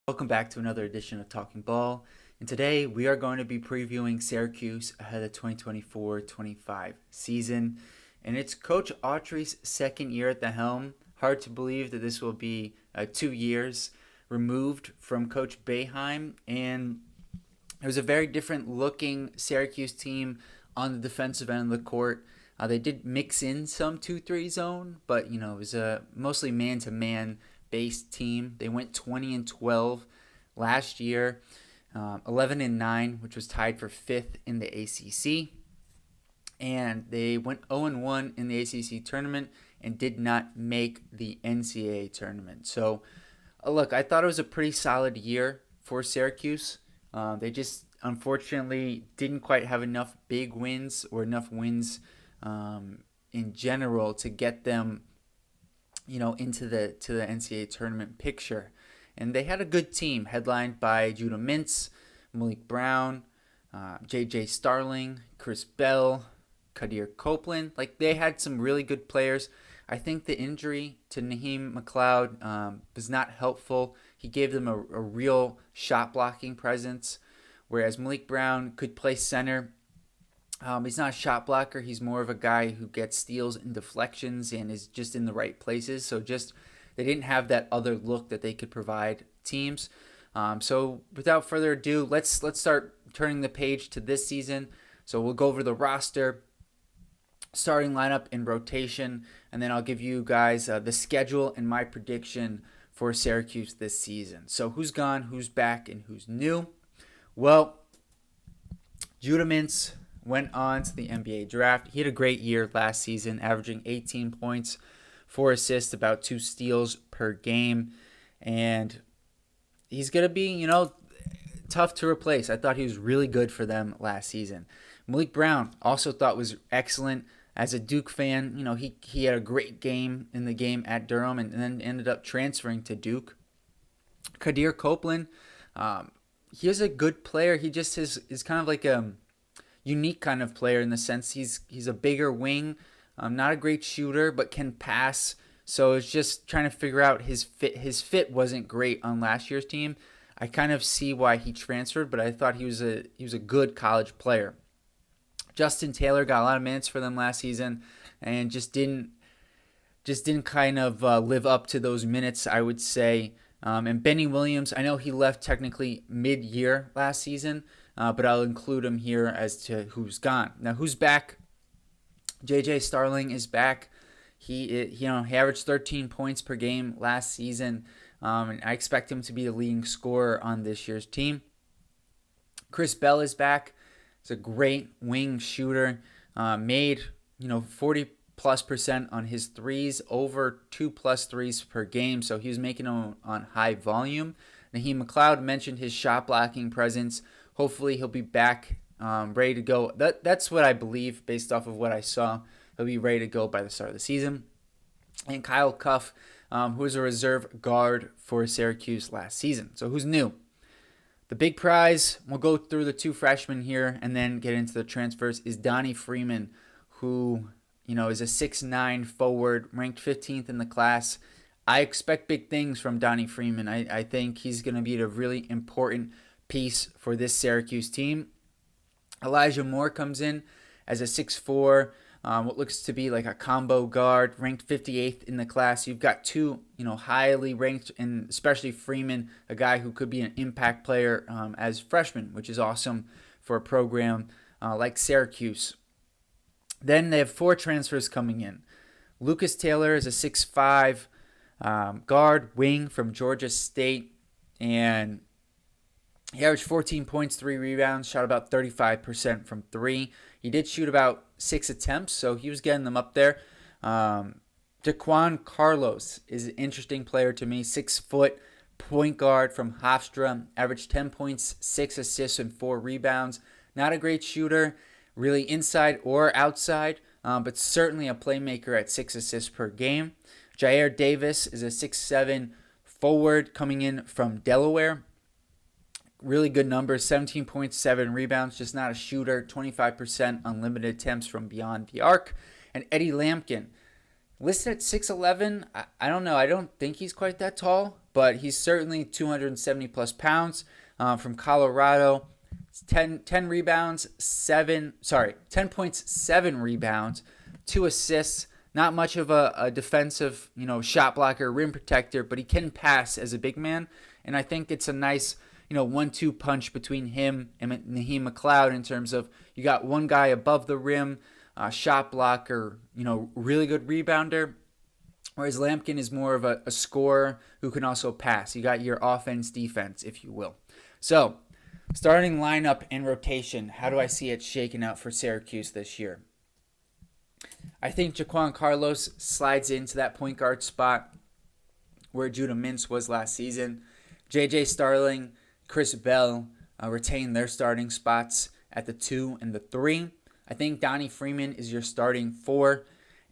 Welcome back to another edition of Talking Ball. And today we are going to be previewing Syracuse ahead of the 2024-25 season. And it's Coach Autry's second year at the helm. Hard to believe that this will be 2 years removed from Coach Boeheim. And it was a very different looking Syracuse team on the defensive end of the court. They did mix in some 2-3 zone, but it was a mostly man-to-man based team. They went 20-12 last year, 11-9, which was tied for fifth in the ACC, and they went 0-1 in the ACC tournament and did not make the NCAA tournament. So, look, I thought it was a pretty solid year for Syracuse. They just unfortunately didn't quite have enough big wins or enough wins in general to get them into the NCAA tournament picture. And they had a good team headlined by Judah Mintz, Malik Brown, J.J. Starling, Chris Bell, Kadir Copeland. Like, they had some really good players. I think the injury to Naheem McLeod was not helpful. He gave them a real shot blocking presence, whereas Malik Brown could play center. He's not a shot blocker. He's more of a guy who gets steals and deflections and is just in the right places. So they didn't have that other look that they could provide teams. So without further ado, let's start turning the page to this season. So we'll go over the roster, starting lineup and rotation, and then I'll give you guys the schedule and my prediction for Syracuse this season. So who's gone, who's back, and who's new? Well, Judah Mintz went on to the NBA draft. He had a great year last season, averaging 18 points, 4 assists, about 2 steals per game. And he's going to be, tough to replace. I thought he was really good for them last season. Malik Brown also thought was excellent. As a Duke fan, he had a great game in the game at Durham and then ended up transferring to Duke. Kadir Copeland, he is a good player. He just is kind of like a unique kind of player in the sense he's a bigger wing, not a great shooter, but can pass. So it's just trying to figure out his fit. His fit wasn't great on last year's team. I kind of see why he transferred, but I thought he was a good college player. Justin Taylor got a lot of minutes for them last season, and just didn't kind of live up to those minutes, I would say. And Benny Williams, I know he left technically mid-year last season, but I'll include him here as to who's gone. Now, who's back? J.J. Starling is back. He averaged 13 points per game last season, and I expect him to be the leading scorer on this year's team. Chris Bell is back. He's a great wing shooter. Made 40+% on his threes, over 2+ threes per game, so he was making them on high volume. Naheem McLeod mentioned his shot blocking presence. Hopefully he'll be back ready to go. That's what I believe based off of what I saw. He'll be ready to go by the start of the season. And Kyle Cuff, who was a reserve guard for Syracuse last season. So who's new? The big prize, we'll go through the 2 freshmen here and then get into the transfers, is Donnie Freeman, who is a 6'9" forward, ranked 15th in the class. I expect big things from Donnie Freeman. I think he's going to be a really important piece for this Syracuse team. Elijah Moore comes in as a 6'4", what looks to be like a combo guard, ranked 58th in the class. You've got 2, highly ranked, and especially Freeman, a guy who could be an impact player as freshman, which is awesome for a program like Syracuse. Then they have 4 transfers coming in. Lucas Taylor is a 6'5", guard, wing from Georgia State, and he averaged 14 points, 3 rebounds, shot about 35% from 3. He did shoot about 6 attempts, so he was getting them up there. Daquan Carlos is an interesting player to me, 6-foot point guard from Hofstra, averaged 10 points, 6 assists, and 4 rebounds. Not a great shooter, really inside or outside, but certainly a playmaker at 6 assists per game. Jair Davis is a 6'7" forward coming in from Delaware. Really good numbers, 17.7 rebounds, just not a shooter, 25% unlimited attempts from beyond the arc. And Eddie Lampkin, listed at 6'11", I don't know. I don't think he's quite that tall, but he's certainly 270 plus pounds from Colorado. 10 rebounds, 10 points, 7 rebounds, 2 assists. Not much of a defensive, shot blocker, rim protector, but he can pass as a big man. And I think it's a nice, 1-2 punch between him and Naheem McLeod in terms of you got one guy above the rim, shot blocker, really good rebounder. Whereas Lampkin is more of a scorer who can also pass. You got your offense, defense, if you will. So, starting lineup and rotation, how do I see it shaking out for Syracuse this year? I think Jaquan Carlos slides into that point guard spot where Judah Mintz was last season. J.J. Starling, Chris Bell retain their starting spots at the 2 and the 3. I think Donnie Freeman is your starting 4.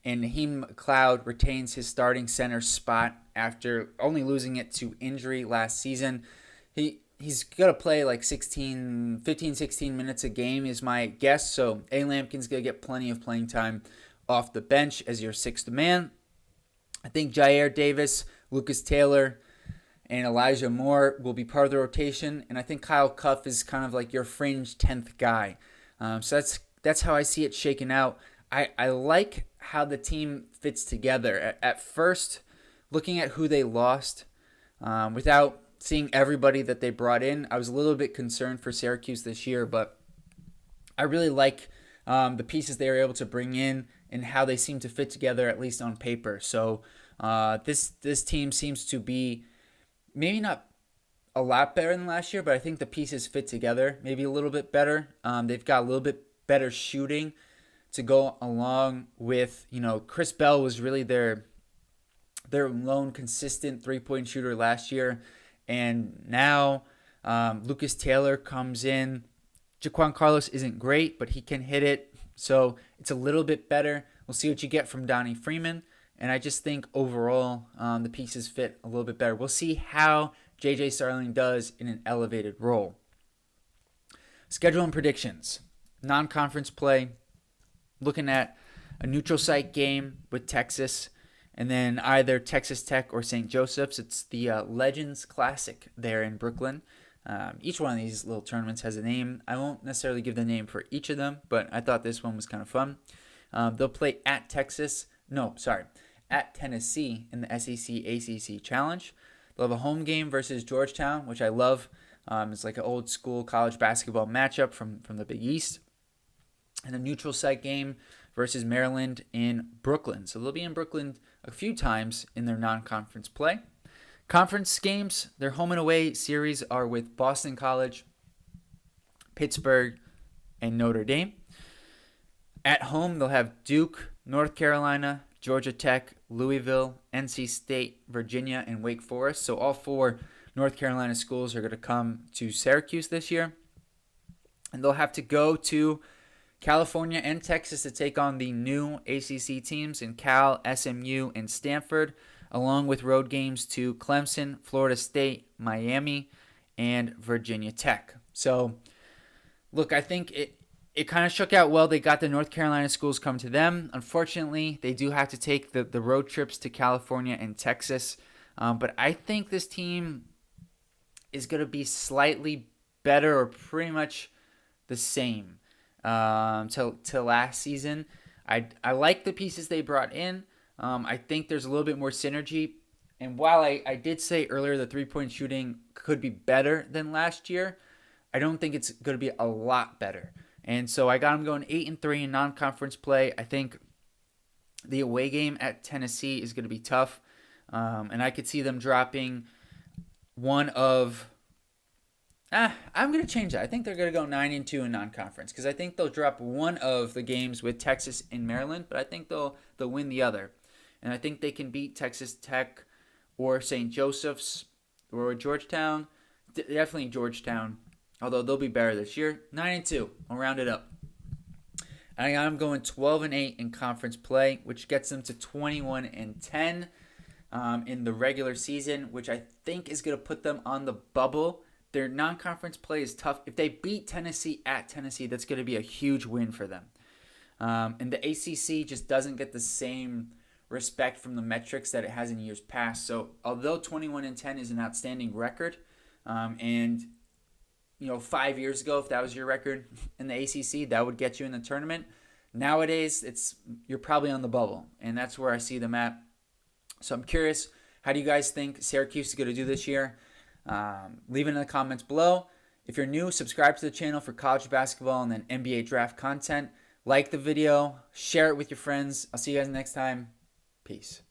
And Naheem McLeod retains his starting center spot after only losing it to injury last season. He's going to play like 15, 16 minutes a game is my guess. So A. Lampkin's going to get plenty of playing time off the bench as your 6th man. I think Jair Davis, Lucas Taylor, and Elijah Moore will be part of the rotation. And I think Kyle Cuff is kind of like your fringe 10th guy. So that's how I see it shaking out. I like how the team fits together. At first, looking at who they lost, without seeing everybody that they brought in, I was a little bit concerned for Syracuse this year, but I really like the pieces they were able to bring in and how they seem to fit together, at least on paper. So this team seems to be maybe not a lot better than last year, but I think the pieces fit together maybe a little bit better. They've got a little bit better shooting to go along with, Chris Bell was really their lone consistent three-point shooter last year. And now Lucas Taylor comes in. Jaquan Carlos isn't great, but he can hit it. So it's a little bit better. We'll see what you get from Donnie Freeman. And I just think overall the pieces fit a little bit better. We'll see how J.J. Starling does in an elevated role. Schedule and predictions. Non-conference play. Looking at a neutral site game with Texas, and then either Texas Tech or St. Joseph's. It's the Legends Classic there in Brooklyn. Each one of these little tournaments has a name. I won't necessarily give the name for each of them, but I thought this one was kind of fun. They'll play at Tennessee in the SEC-ACC Challenge. They'll have a home game versus Georgetown, which I love. It's like an old school college basketball matchup from the Big East. And a neutral site game versus Maryland in Brooklyn. So they'll be in Brooklyn a few times in their non-conference play. Conference games, their home and away series are with Boston College, Pittsburgh, and Notre Dame. At home, they'll have Duke, North Carolina, Georgia Tech, Louisville, NC State, Virginia, and Wake Forest. So all 4 North Carolina schools are going to come to Syracuse this year. And they'll have to go to California and Texas to take on the new ACC teams in Cal, SMU, and Stanford, along with road games to Clemson, Florida State, Miami, and Virginia Tech. So, look, I think it kind of shook out well. They got the North Carolina schools come to them. Unfortunately, they do have to take the road trips to California and Texas. But I think this team is going to be slightly better or pretty much the same to last season. I like the pieces they brought in. I think there's a little bit more synergy. And while I did say earlier the three-point shooting could be better than last year, I don't think it's going to be a lot better. And so I got them going 8-3 in non-conference play. I think the away game at Tennessee is going to be tough. And I could see them dropping one of... I'm going to change that. I think they're going to go 9-2 in non-conference because I think they'll drop one of the games with Texas and Maryland, but I think they'll win the other. And I think they can beat Texas Tech or St. Joseph's or Georgetown. Definitely Georgetown, although they'll be better this year. 9-2. I'll round it up. I'm going 12-8 in conference play, which gets them to 21-10 in the regular season, which I think is going to put them on the bubble. Their non-conference play is tough. If they beat Tennessee at Tennessee, that's going to be a huge win for them. And the ACC just doesn't get the same respect from the metrics that it has in years past. So although 21-10 is an outstanding record, and 5 years ago, if that was your record in the ACC, that would get you in the tournament. Nowadays, you're probably on the bubble, and that's where I see them at. So I'm curious, how do you guys think Syracuse is going to do this year? Leave it in the comments below. If you're new, subscribe to the channel for college basketball and then NBA draft content. Like the video, share it with your friends. I'll see you guys next time. Peace.